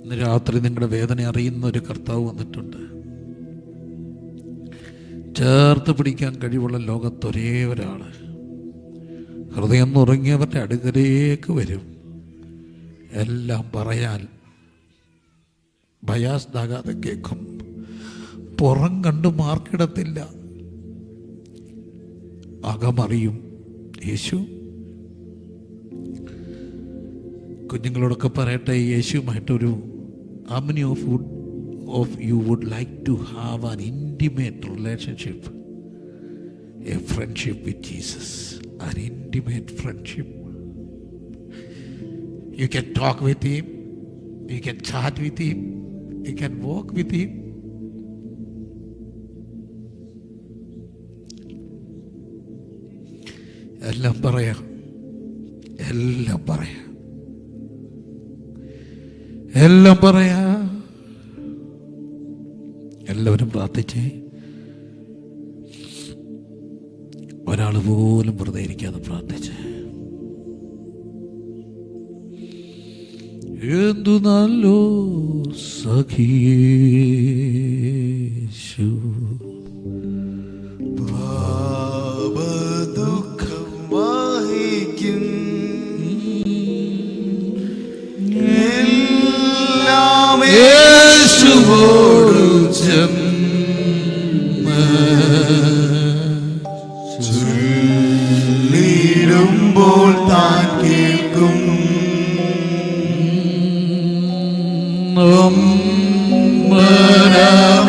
ഇന്ന് രാത്രി നിങ്ങളുടെ വേദന അറിയുന്ന ഒരു കർത്താവ് വന്നിട്ടുണ്ട്. ചേർത്ത് പിടിക്കാൻ കഴിവുള്ള ലോകത്തൊരേ ഒരാള് ഹൃദയം നുറുങ്ങിയവരുടെ അടുക്കലേക്ക് വരും. എല്ലാം പറയാൻ ഭയാസ്താകാതെ കേൾക്കും. പുറം കണ്ട് മാർക്കിടത്തില്ല, അകമറിയും യേശു. കുഞ്ഞുങ്ങളോടൊക്കെ പറയട്ടെ, യേശുവുമായിട്ടൊരു how many of you would like to have an intimate relationship, a friendship with Jesus, an intimate friendship? You can talk with him, you can chat with him, you can walk with him. എല്ലാം പറയാം, എല്ലാം പറയാം, എല്ലാം പറയാ. എല്ലാവരും പ്രാർത്ഥിച്ചേ. ഒരാൾ പോലും വെറുതെ ഇരിക്കാതെ പ്രാർത്ഥിച്ചേ. എന്തു നല്ലോ സഖിയേശു, പാപദുഃഖം വഹിക്കും എല്ലാം യേശുവോടു ചൊല്ലിടുമ്പോൾ താൻ കേൾക്കും.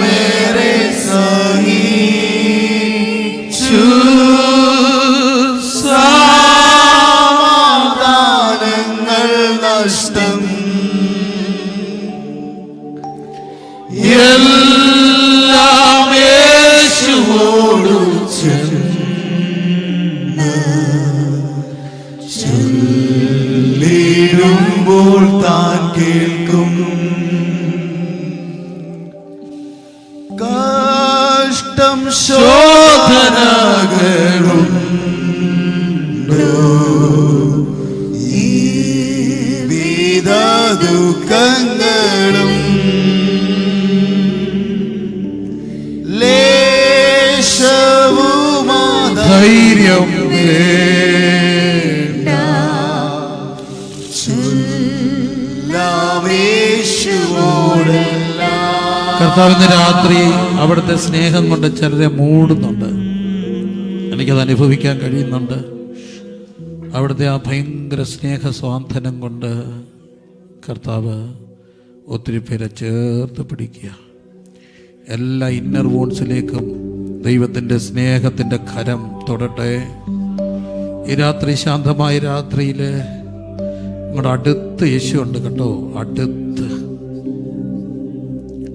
മേരെ സഹിച്ചു സമാധാനങ്ങൾ നഷ്ടം എല്ലാം യേശുവോടു ചൊല്ലിടുമ്പോൾ താൻ കേൾക്കും. കഷ്ടം ശോധനകളുണ്ടോ കർത്താവിന്ന് രാത്രി അവിടുത്തെ സ്നേഹം കൊണ്ട് ചിലരെ മൂടുന്നുണ്ട്. എനിക്കത് അനുഭവിക്കാൻ കഴിയുന്നുണ്ട്. അവിടുത്തെ ആ ഭയങ്കര സ്നേഹ സ്വാന്തനം കൊണ്ട് കർത്താവ് ഒത്തിരി പേരെ ചേർത്ത് പിടിക്കുക. എല്ലാ ഇന്നർ വോൺസിലേക്കും ദൈവത്തിൻ്റെ സ്നേഹത്തിൻ്റെ കരം തൊടട്ടെ. ഈ രാത്രി, ശാന്തമായ രാത്രിയിൽ നിങ്ങളുടെ അടുത്ത് യേശു ഉണ്ട് കേട്ടോ. അടുത്ത്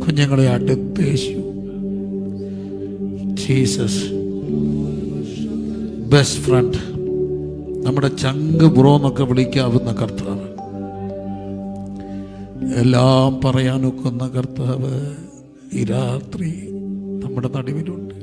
കുഞ്ഞുങ്ങളെ അടുത്ത് യേശു, ജീസസ് ബെസ്റ്റ് ഫ്രണ്ട്, നമ്മുടെ ചങ്ക് ബ്രോ എന്നൊക്കെ വിളിക്കാവുന്ന കർത്താവ്, എല്ലാം പറയാനൊക്കുന്ന കർത്താവ് ഈ രാത്രി നമ്മുടെ നടുവിലുണ്ട്.